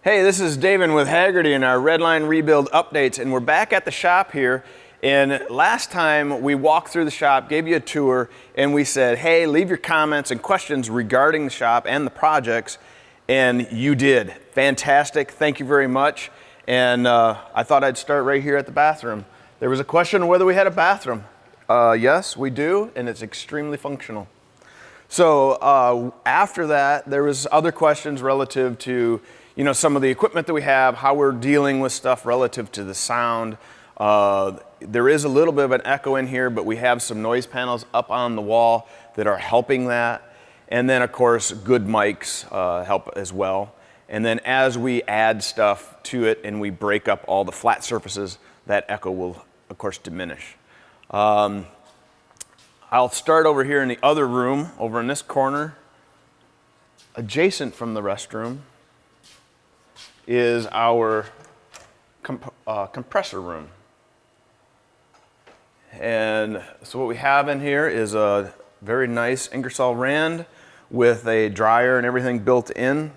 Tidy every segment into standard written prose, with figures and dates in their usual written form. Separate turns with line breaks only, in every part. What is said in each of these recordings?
Hey, this is Davin with Hagerty and our Redline Rebuild updates, and we're back at the shop here. And last time we walked through the shop, gave you a tour, and we said, hey, leave your comments and questions regarding the shop and the projects, and you did. Fantastic, thank you very much. And I thought I'd start right here at the bathroom. There was a question whether we had a bathroom. Yes, we do, and it's extremely functional. So after that, there was other questions relative to some of the equipment that we have, how we're dealing with stuff relative to the sound. There is a little bit of an echo in here, but we have some noise panels up on the wall that are helping that. And then of course, good mics help as well. And then as we add stuff to it and we break up all the flat surfaces, that echo will of course diminish. I'll start over here in the other room, over in this corner, adjacent from the restroom is our compressor room. And so what we have in here is a very nice Ingersoll Rand with a dryer and everything built in.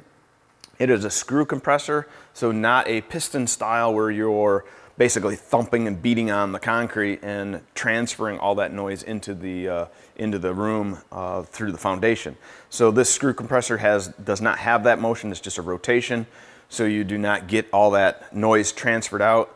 It is a screw compressor, so not a piston style where you're basically thumping and beating on the concrete and transferring all that noise into the room through the foundation. So this screw compressor does not have that motion, it's just a rotation. So you do not get all that noise transferred out.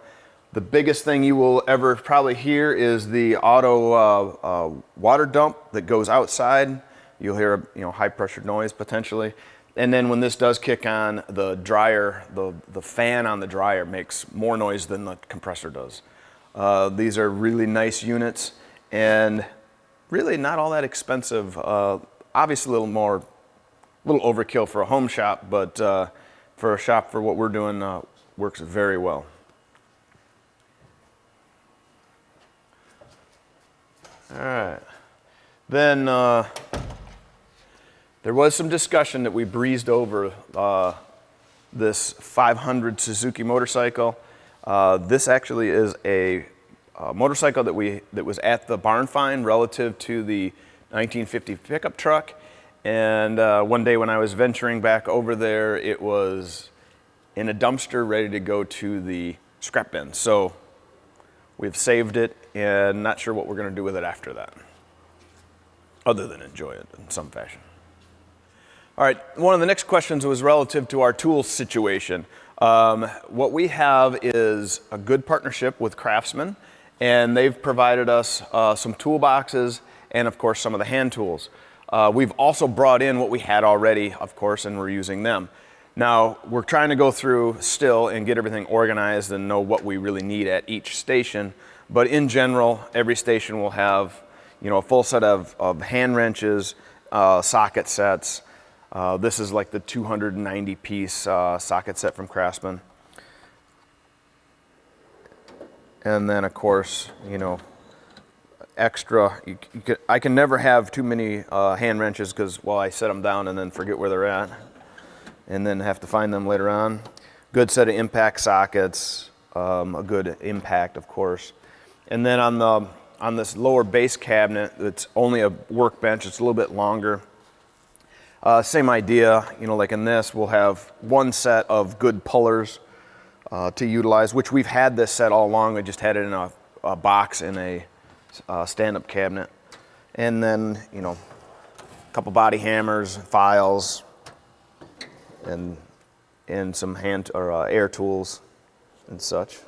The biggest thing you will ever probably hear is the auto water dump that goes outside. You'll hear high pressure noise potentially. And then when this does kick on, the dryer, the fan on the dryer makes more noise than the compressor does. These are really nice units and really not all that expensive. Obviously a little overkill for a home shop, but for a shop for what we're doing, works very well. All right. Then there was some discussion that we breezed over this 500 Suzuki motorcycle. This actually is a motorcycle that was at the barn find relative to the 1950 pickup truck. And one day when I was venturing back over there, it was in a dumpster ready to go to the scrap bin. So we've saved it and not sure what we're going to do with it after that, other than enjoy it in some fashion. All right, one of the next questions was relative to our tool situation. What we have is a good partnership with Craftsman, and they've provided us some toolboxes and of course some of the hand tools. We've also brought in what we had already, of course, and we're using them. Now, we're trying to go through still and get everything organized and know what we really need at each station. But in general, every station will have, a full set of hand wrenches, socket sets. This is like the 290-piece socket set from Craftsman. And then, of course, extra. I can never have too many hand wrenches because, well, I set them down and then forget where they're at and then have to find them later on. Good set of impact sockets, a good impact, of course. And then on this lower base cabinet, it's only a workbench. It's a little bit longer. Same idea, like in this, we'll have one set of good pullers to utilize, which we've had this set all along. We just had it in a box in a stand-up cabinet, and then a couple body hammers, files, and some hand or air tools and such.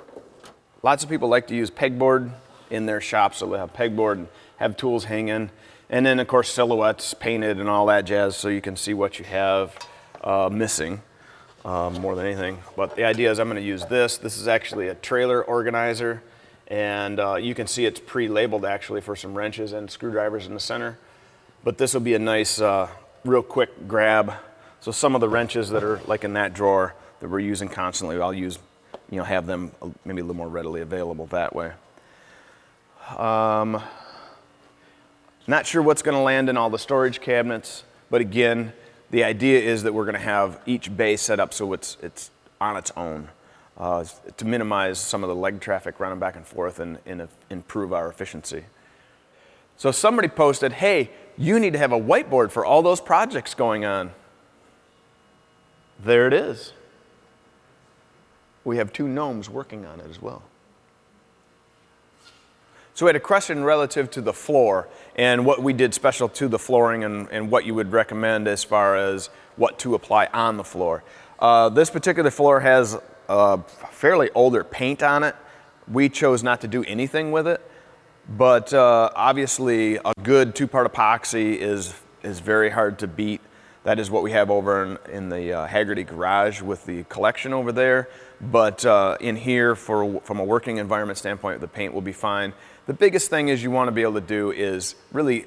Lots of people like to use pegboard in their shops, so they have pegboard and have tools hanging, and then of course silhouettes painted and all that jazz, so you can see what you have missing more than anything. But the idea is I'm going to use this. This is actually a trailer organizer. And you can see it's pre-labeled actually for some wrenches and screwdrivers in the center. But this will be a nice, real quick grab. So some of the wrenches that are like in that drawer that we're using constantly, I'll use, have them maybe a little more readily available that way. Not sure what's going to land in all the storage cabinets, but again, the idea is that we're going to have each bay set up so it's on its own. To minimize some of the leg traffic running back and forth and improve our efficiency. So somebody posted, hey, you need to have a whiteboard for all those projects going on. There it is. We have 2 gnomes working on it as well. So we had a question relative to the floor and what we did special to the flooring and what you would recommend as far as what to apply on the floor. This particular floor has fairly older paint on it. We chose not to do anything with it, but obviously a good 2-part epoxy is very hard to beat. That is what we have over in the Hagerty garage with the collection over there. But in here, from a working environment standpoint, the paint will be fine. The biggest thing is you want to be able to do is really,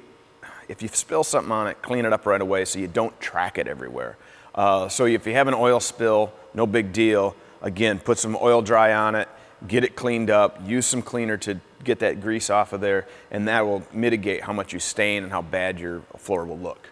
if you spill something on it, clean it up right away so you don't track it everywhere. So if you have an oil spill, no big deal. Again, put some oil dry on it, get it cleaned up, use some cleaner to get that grease off of there, and that will mitigate how much you stain and how bad your floor will look.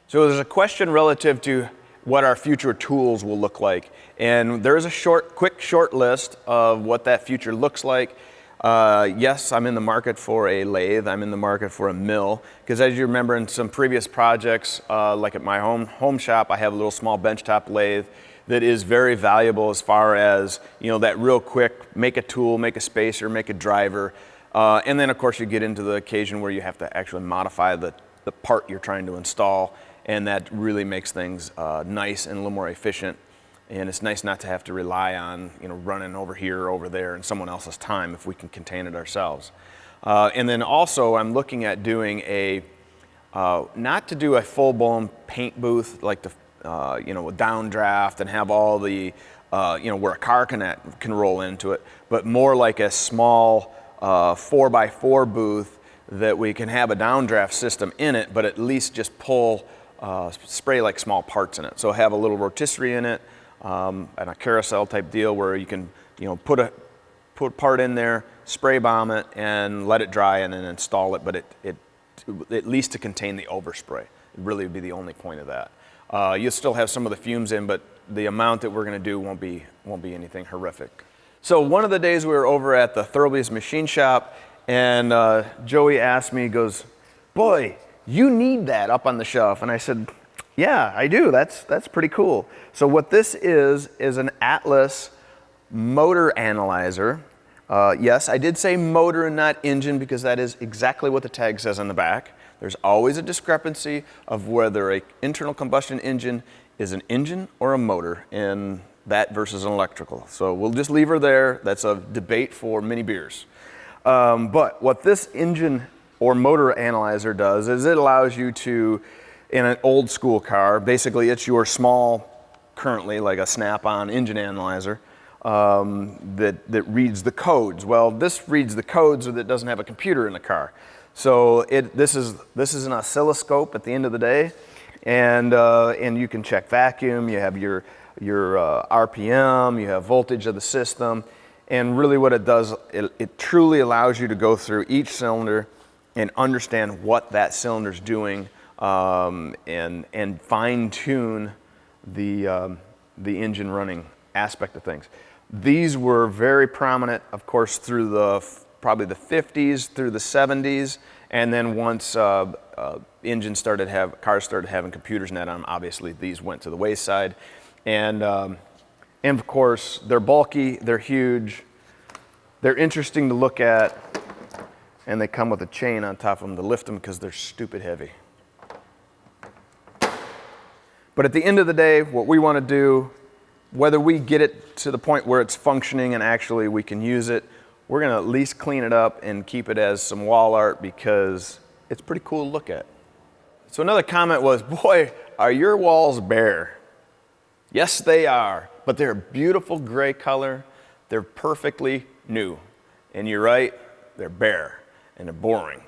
So there's a question relative to what our future tools will look like. And there is a quick short list of what that future looks like. Yes, I'm in the market for a lathe. I'm in the market for a mill. Because as you remember in some previous projects, like at my home shop, I have a little small benchtop lathe that is very valuable as far as, that real quick, make a tool, make a spacer, make a driver. And then of course you get into the occasion where you have to actually modify the part you're trying to install. And that really makes things nice and a little more efficient. And it's nice not to have to rely on, running over here or over there in someone else's time if we can contain it ourselves. And then also I'm looking at doing not to do a full-blown paint booth like the, a downdraft and have all the, where a car can roll into it, but more like a small 4x4 booth that we can have a downdraft system in it, but at least just spray like small parts in it. So have a little rotisserie in it, and a carousel type deal where you can, put a part in there, spray bomb it, and let it dry, and then install it. But it at least to contain the overspray. It really would be the only point of that. You'll still have some of the fumes in, but the amount that we're going to do won't be anything horrific. So one of the days we were over at the Thoroughby's machine shop, and Joey asked me, he goes, "Boy, you need that up on the shelf." And I said, "Yeah, I do. That's pretty cool." So what this is an Atlas motor analyzer. Yes, I did say motor and not engine because that is exactly what the tag says on the back. There's always a discrepancy of whether an internal combustion engine is an engine or a motor, and that versus an electrical. So we'll just leave her there. That's a debate for many beers. But what this engine or motor analyzer does is it allows you to, in an old school car, basically it's your small, currently like a snap-on engine analyzer that reads the codes. Well, this reads the codes that doesn't have a computer in the car. So this is an oscilloscope at the end of the day, and you can check vacuum. You have your RPM. You have voltage of the system, and really what it does, it truly allows you to go through each cylinder and understand what that cylinder's doing, and fine-tune the engine running aspect of things. These were very prominent, of course, through probably the 50s through the 70s, and then once cars started having computers in them, obviously these went to the wayside. And of course, they're bulky, they're huge, they're interesting to look at, and they come with a chain on top of them to lift them because they're stupid heavy. But at the end of the day, what we want to do, whether we get it to the point where it's functioning and actually we can use it, we're going to at least clean it up and keep it as some wall art because it's pretty cool to look at. So another comment was, "Boy, are your walls bare?" Yes, they are, but they're a beautiful gray color. They're perfectly new. And you're right, they're bare and they're boring.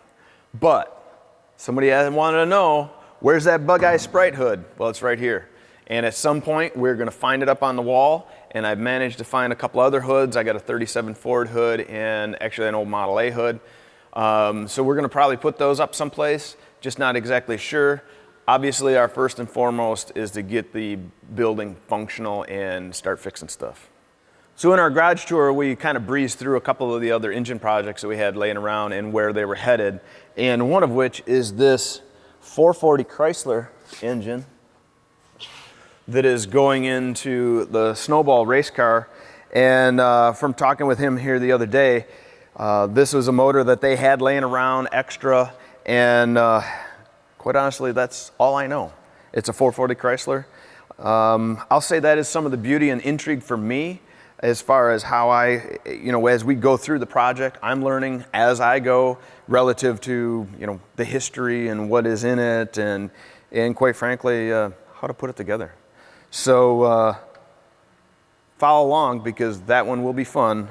But somebody wanted to know, where's that Bug-Eye Sprite hood? Well, it's right here. And at some point, we're going to find it up on the wall, and I've managed to find a couple other hoods. I got a 37 Ford hood and actually an old Model A hood. So we're going to probably put those up someplace, just not exactly sure. Obviously, our first and foremost is to get the building functional and start fixing stuff. So in our garage tour, we kind of breezed through a couple of the other engine projects that we had laying around and where they were headed, and one of which is this 440 Chrysler engine that is going into the Snowball race car. And from talking with him here the other day, this was a motor that they had laying around extra, and quite honestly, that's all I know. It's a 440 Chrysler. I'll say that is some of the beauty and intrigue for me as far as how I, as we go through the project, I'm learning as I go relative to, the history and what is in it, and quite frankly, how to put it together. So follow along, because that one will be fun.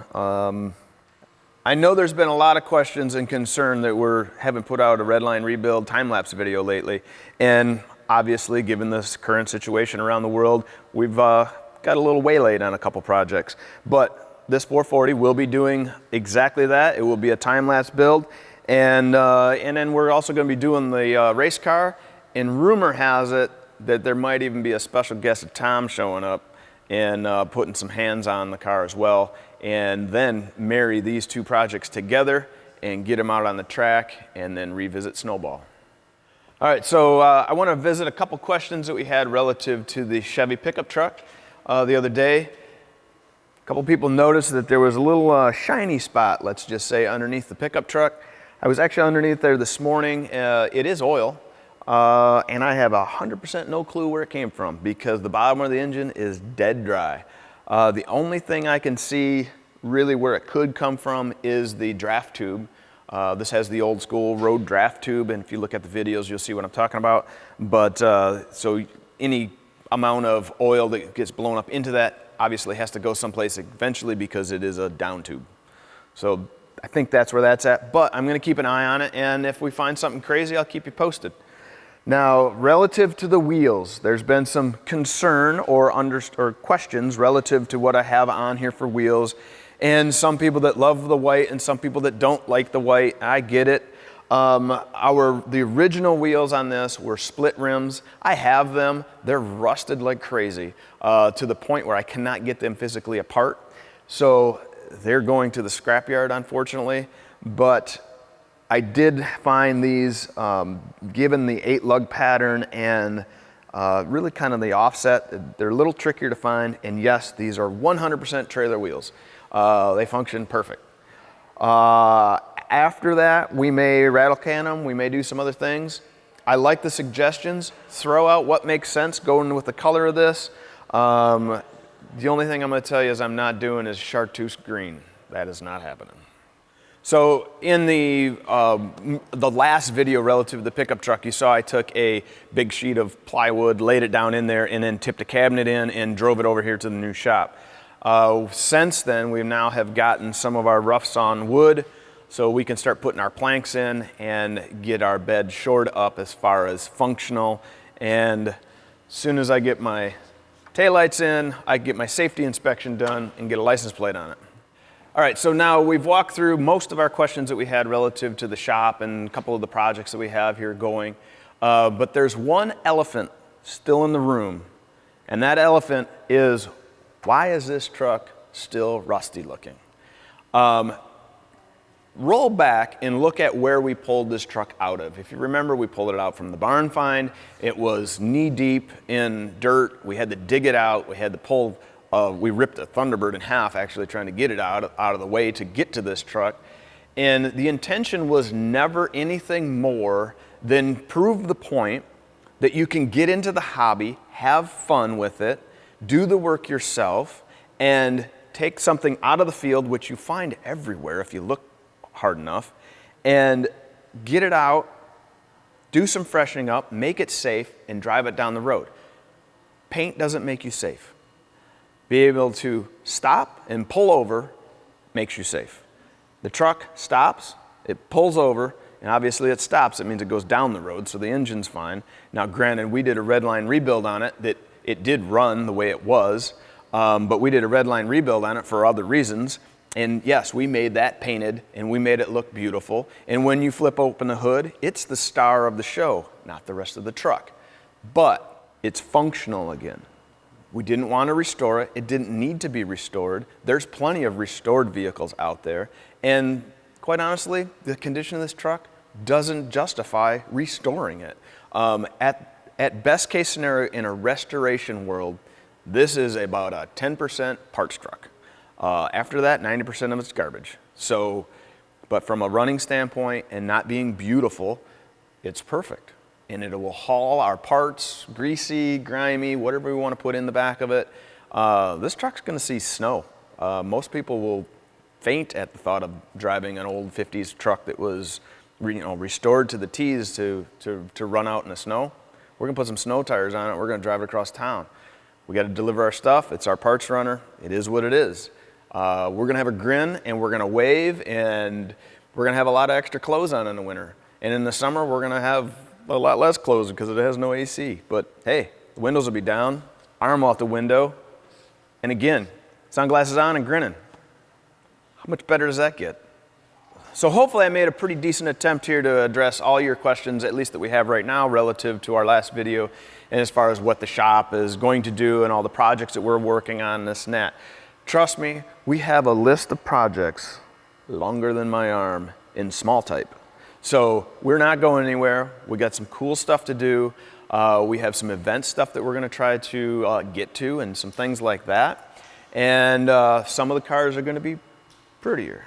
I know there's been a lot of questions and concern that we haven't put out a Redline rebuild time-lapse video lately, and obviously, given this current situation around the world, we've got a little waylaid on a couple projects. But this 440 will be doing exactly that. It will be a time-lapse build, and then we're also going to be doing the race car. And rumor has it that there might even be a special guest of Tom showing up and putting some hands on the car as well, and then marry these two projects together and get them out on the track and then revisit Snowball. All right, so I want to visit a couple questions that we had relative to the Chevy pickup truck the other day. A couple people noticed that there was a little shiny spot, let's just say, underneath the pickup truck. I was actually underneath there this morning. It is oil, and I have 100% no clue where it came from, because the bottom of the engine is dead dry. The only thing I can see really where it could come from is the draft tube. This has the old school road draft tube, and if you look at the videos, you'll see what I'm talking about. But so any amount of oil that gets blown up into that obviously has to go someplace eventually, because it is a down tube. So I think that's where that's at, but I'm going to keep an eye on it, and if we find something crazy, I'll keep you posted. Now, relative to the wheels, there's been some concern or questions relative to what I have on here for wheels. And some people that love the white and some people that don't like the white. I get it. The original wheels on this were split rims. I have them. They're rusted like crazy to the point where I cannot get them physically apart. So they're going to the scrapyard, unfortunately. But I did find these, given the 8 lug pattern and really kind of the offset, they're a little trickier to find. And yes, these are 100% trailer wheels. They function perfect. After that, we may rattle can them, we may do some other things. I like the suggestions. Throw out what makes sense going with the color of this. The only thing I'm going to tell you is I'm not doing is chartreuse green. That is not happening. So in the last video relative to the pickup truck, you saw I took a big sheet of plywood, laid it down in there, and then tipped a cabinet in and drove it over here to the new shop. Since then, we now have gotten some of our rough sawn wood, so we can start putting our planks in and get our bed shored up as far as functional. And as soon as I get my taillights in, I get my safety inspection done and get a license plate on it. All right, so now we've walked through most of our questions that we had relative to the shop and a couple of the projects that we have here going. But there's one elephant still in the room, and that elephant is, why is this truck still rusty looking? Roll back and look at where we pulled this truck out of. If you remember, we pulled it out from the barn find. It was knee deep in dirt. We had to dig it out. We had to pull, we ripped a Thunderbird in half actually trying to get it out of the way to get to this truck. And the intention was never anything more than prove the point that you can get into the hobby, have fun with it, do the work yourself, and take something out of the field, which you find everywhere if you look hard enough, and get it out, do some freshening up, make it safe, and drive it down the road. Paint doesn't make you safe. Be able to stop and pull over makes you safe. The truck stops, it pulls over, and obviously it stops. It means it goes down the road, so the engine's fine. Now, granted, we did a Redline rebuild on it that it did run the way it was, but we did a Redline rebuild on it for other reasons. And yes, we made that painted and we made it look beautiful. And when you flip open the hood, it's the star of the show, not the rest of the truck. But it's functional again. We didn't want to restore it. It didn't need to be restored. There's plenty of restored vehicles out there. And quite honestly, the condition of this truck doesn't justify restoring it. At at best case scenario in a restoration world, this is about a 10% parts truck. After that, 90% of it's garbage. So, but from a running standpoint and not being beautiful, it's perfect. And it will haul our parts, greasy, grimy, whatever we want to put in the back of it. This truck's going to see snow. Most people will faint at the thought of driving an old 50s truck that was restored to the T's to run out in the snow. We're going to put some snow tires on it. We're going to drive it across town. We got to deliver our stuff. It's our parts runner. It is what it is. We're going to have a grin, and we're going to wave, and we're going to have a lot of extra clothes on in the winter. And in the summer, we're going to have a lot less clothes because it has no AC. But hey, the windows will be down, arm out the window, and again, sunglasses on and grinning. How much better does that get? So hopefully I made a pretty decent attempt here to address all your questions, at least that we have right now, relative to our last video, and as far as what the shop is going to do and all the projects that we're working on, this and that. Trust me, we have a list of projects longer than my arm in small type. So we're not going anywhere. We got some cool stuff to do. We have some event stuff that we're going to try to get to and some things like that. And some of the cars are going to be prettier.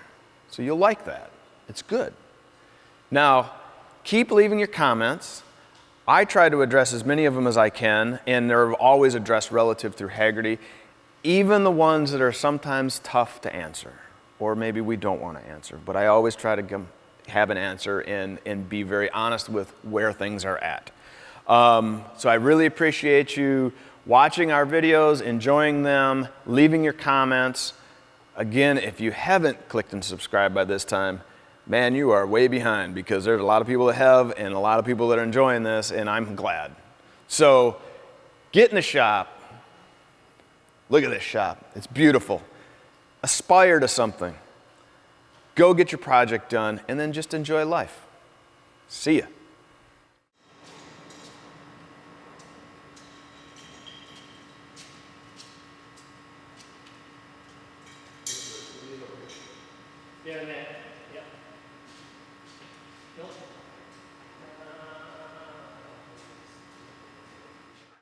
So you'll like that. It's good. Now, keep leaving your comments. I try to address as many of them as I can, and they're always addressed relative through Hagerty, even the ones that are sometimes tough to answer, or maybe we don't want to answer. But I always try to have an answer and be very honest with where things are at. So I really appreciate you watching our videos, enjoying them, leaving your comments. Again, if you haven't clicked and subscribed by this time, man, you are way behind, because there's a lot of people that have and a lot of people that are enjoying this, and I'm glad. So get in the shop. Look at this shop. It's beautiful. Aspire to something. Go get your project done, and then just enjoy life. See ya.
Yeah, man.